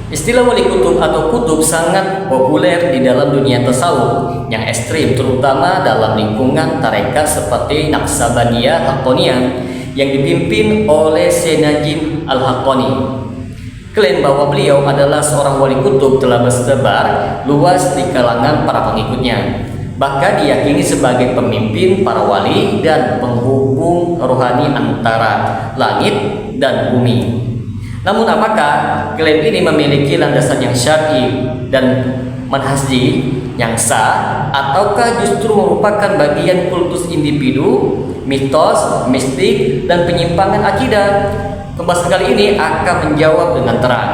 Istilah wali kutub atau kutub sangat populer di dalam dunia tasawuf yang ekstrim, terutama dalam lingkungan tarekat seperti Naqsabandiyah Haqqaniyah yang dipimpin oleh Syekh Najim Al-Haqqani. Klaim bahwa beliau adalah seorang wali kutub telah bersebar luas di kalangan para pengikutnya. Bahkan diyakini sebagai pemimpin para wali dan penghubung rohani antara langit dan bumi. Namun apakah klaim ini memiliki landasan yang syar'i dan manhaji yang sah, ataukah justru merupakan bagian kultus individu, mitos, mistik, dan penyimpangan akidah? Pembahasan kali ini akan menjawab dengan terang.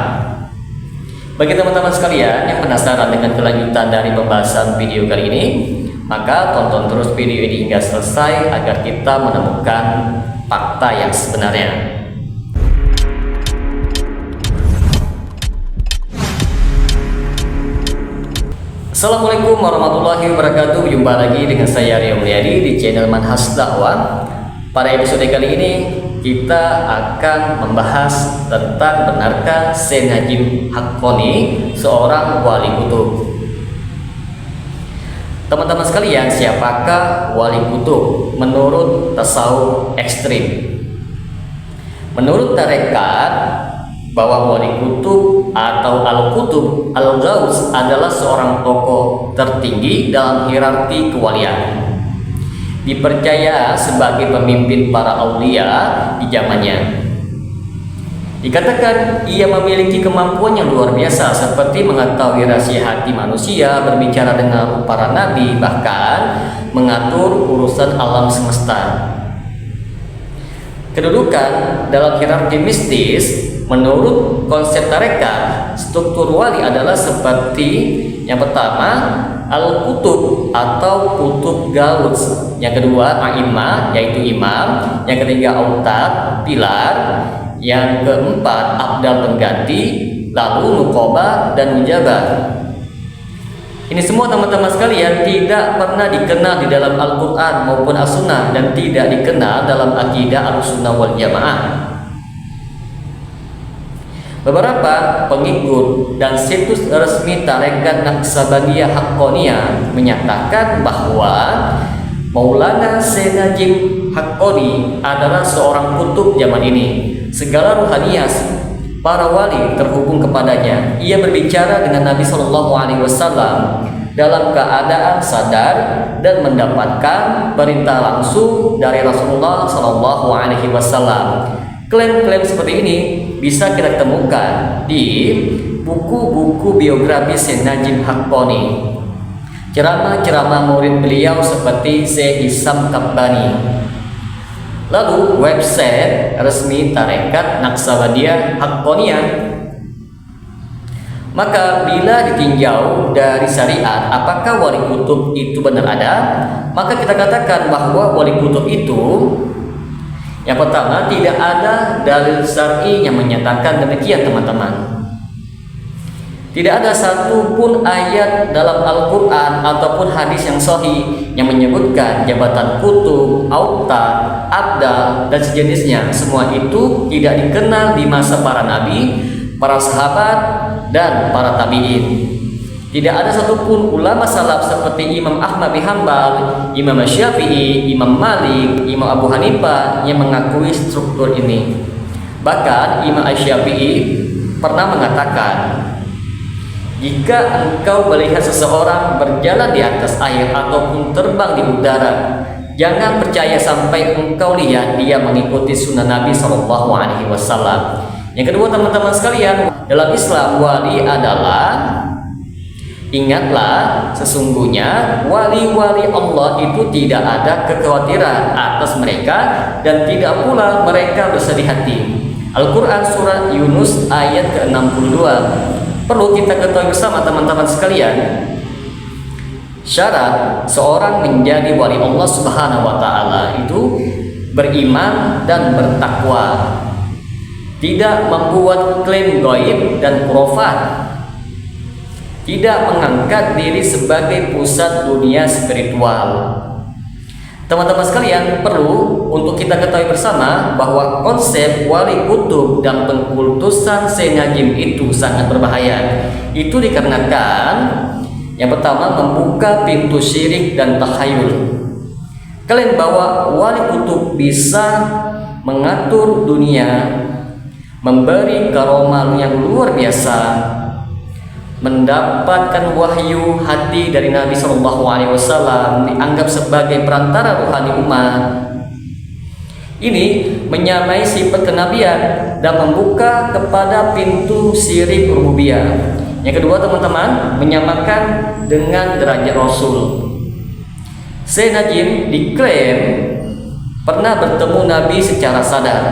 Bagi teman-teman sekalian yang penasaran dengan kelanjutan dari pembahasan video kali ini, maka tonton terus video ini hingga selesai agar kita menemukan fakta yang sebenarnya. Assalamualaikum warahmatullahi wabarakatuh. Jumpa lagi dengan saya Rio Mulyadi di channel Manhaj Dakwah. Pada episode kali ini kita akan membahas tentang benarkah Syekh Najim Haqqani seorang wali kutub. Teman-teman sekalian, siapakah wali kutub menurut tasawuf ekstrim? Menurut tarekat, bahwa wali kutub atau al-kutub al-ghaus adalah seorang tokoh tertinggi dalam hierarki kewalian. Dipercaya sebagai pemimpin para aulia di zamannya. Dikatakan ia memiliki kemampuan yang luar biasa seperti mengetahui rahasia hati manusia, berbicara dengan para nabi, bahkan mengatur urusan alam semesta. Kedudukan dalam hierarki mistis menurut konsep tarekat, struktur wali adalah seperti yang pertama al-kutub atau kutub gaus, yang kedua a'imah yaitu imam, yang ketiga autad pilar, yang keempat abdal pengganti, lalu nuqobah dan mujabah. Ini semua teman-teman sekalian tidak pernah dikenal di dalam Al-Quran maupun As-Sunnah dan tidak dikenal dalam akidah Ahlussunnah wal Jamaah. Beberapa pengikut dan situs resmi tarekat Naqsabandiyah Haqqaniyah menyatakan bahwa Maulana Syekh Najim Haqqani adalah seorang kutub zaman ini. Segala ruhaniyah para wali terhubung kepadanya. Ia berbicara dengan Nabi SAW dalam keadaan sadar dan mendapatkan perintah langsung dari Rasulullah SAW. Klaim-klaim seperti ini bisa kita temukan di buku-buku biografi Syekh Najim Haqqani, ceramah-ceramah murid beliau seperti Syekh Hisam Kabbani, lalu website resmi tarekat Naqsabandiyah Haqqaniyah. Maka bila ditinjau dari syariat, apakah wali kutub itu benar ada? Maka kita katakan bahwa wali kutub itu, yang pertama, tidak ada dalil syar'i yang menyatakan demikian, teman-teman. Tidak ada satupun ayat dalam Al-Quran ataupun hadis yang sahih yang menyebutkan jabatan kutub, autad, abdal, dan sejenisnya. Semua itu tidak dikenal di masa para nabi, para sahabat, dan para tabi'in. Tidak ada satupun ulama salaf seperti Imam Ahmad bin Hanbal, Imam Syafi'i, Imam Malik, Imam Abu Hanifah yang mengakui struktur ini. Bahkan Imam Syafi'i pernah mengatakan, jika engkau melihat seseorang berjalan di atas air ataupun terbang di udara, jangan percaya sampai engkau lihat dia mengikuti sunnah Nabi SAW. Yang kedua, teman-teman sekalian, dalam Islam wali adalah, ingatlah, sesungguhnya wali-wali Allah itu tidak ada kekhawatiran atas mereka dan tidak pula mereka bersedih hati. Al-Quran Surah Yunus ayat ke-62. Perlu kita ketahui bersama teman-teman sekalian, syarat seorang menjadi wali Allah Subhanahu wa Ta'ala itu beriman dan bertakwa, tidak membuat klaim gaib dan khurafat, tidak mengangkat diri sebagai pusat dunia spiritual, Teman-teman sekalian, perlu untuk kita ketahui bersama bahwa konsep wali kutub dan pengkultusan Syekh Najim itu sangat berbahaya. Itu dikarenakan yang pertama, membuka pintu syirik dan takhayul. Kalian bahwa wali kutub bisa mengatur dunia, memberi karomah yang luar biasa, mendapatkan wahyu hati dari Nabi SAW, dianggap sebagai perantara rohani umat. Ini menyamai sifat kenabian dan membuka kepada pintu syirik rububiyah. Yang kedua teman-teman, menyamakan dengan derajat Rasul. Syekh Najim diklaim pernah bertemu Nabi secara sadar,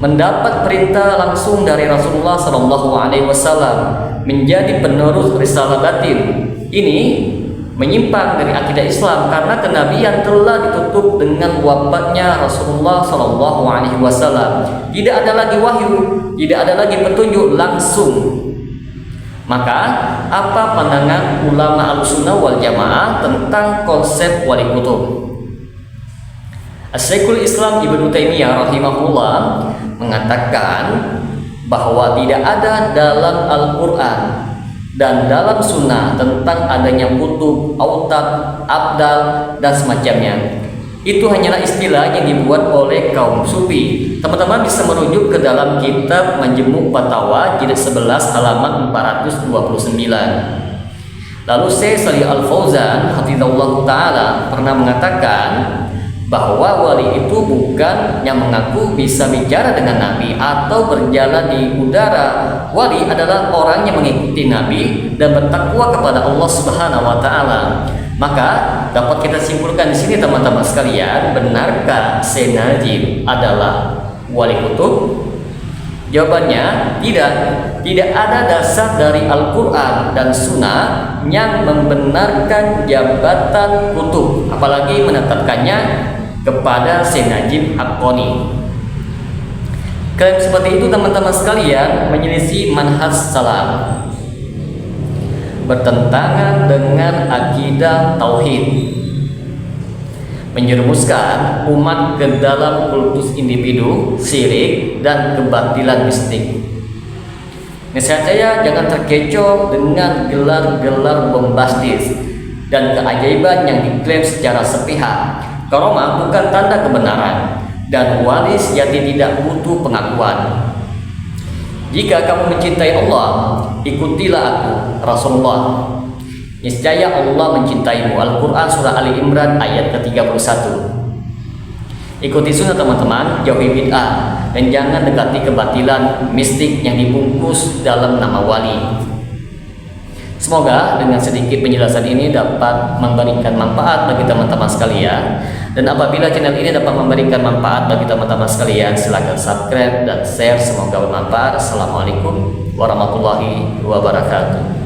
mendapat perintah langsung dari Rasulullah SAW menjadi penerus risalah batin. Ini menyimpang dari akidah Islam karena kenabian telah ditutup dengan wafatnya Rasulullah SAW. Tidak ada lagi wahyu, tidak ada lagi petunjuk langsung. Maka apa pandangan ulama Ahlussunnah wal Jamaah tentang konsep wali kutub? Syekhul Islam Ibnu Taimiyah rahimahullah mengatakan bahwa tidak ada dalam Al-Quran dan dalam Sunnah tentang adanya kutub, autad, abdal, dan semacamnya. Itu hanyalah istilah yang dibuat oleh kaum sufi. Teman-teman bisa merujuk ke dalam kitab Majmu' Fatawa jilid 11 halaman 429. Lalu Syekh Shalih Al Fauzan hafizahullah taala pernah mengatakan bahwa wali itu bukan yang mengaku bisa bicara dengan Nabi atau berjalan di udara. Wali adalah orang yang mengikuti Nabi dan bertakwa kepada Allah Subhanahu wa taala. Maka dapat kita simpulkan di sini teman-teman sekalian, benarkah Syekh Najim adalah wali kutub? Jawabannya tidak. Tidak ada dasar dari Al-Quran dan Sunnah yang membenarkan jabatan kutub, apalagi menetapkannya kepada Syekh Najim Haqqani. Klaim seperti itu teman-teman sekalian menyelisih manhaj salaf, bertentangan dengan akidah tauhid, menjerumuskan umat ke dalam kultus individu, syirik, dan kebatilan mistik. Nasihat saya, jangan terkecoh dengan gelar-gelar bombastis dan keajaiban yang diklaim secara sepihak. Karomah bukan tanda kebenaran, dan wali sejati tidak butuh pengakuan. Jika kamu mencintai Allah, ikutilah aku, Rasulullah. Niscaya Allah mencintaimu. Al-Quran surah Ali Imran ayat ke-31. Ikuti sunnah teman-teman, jauhi bid'ah, dan jangan dekati kebatilan mistik yang dibungkus dalam nama wali. Semoga dengan sedikit penjelasan ini dapat memberikan manfaat bagi teman-teman sekalian. Dan apabila channel ini dapat memberikan manfaat bagi teman-teman sekalian, silakan subscribe dan share. Semoga bermanfaat. Assalamualaikum warahmatullahi wabarakatuh.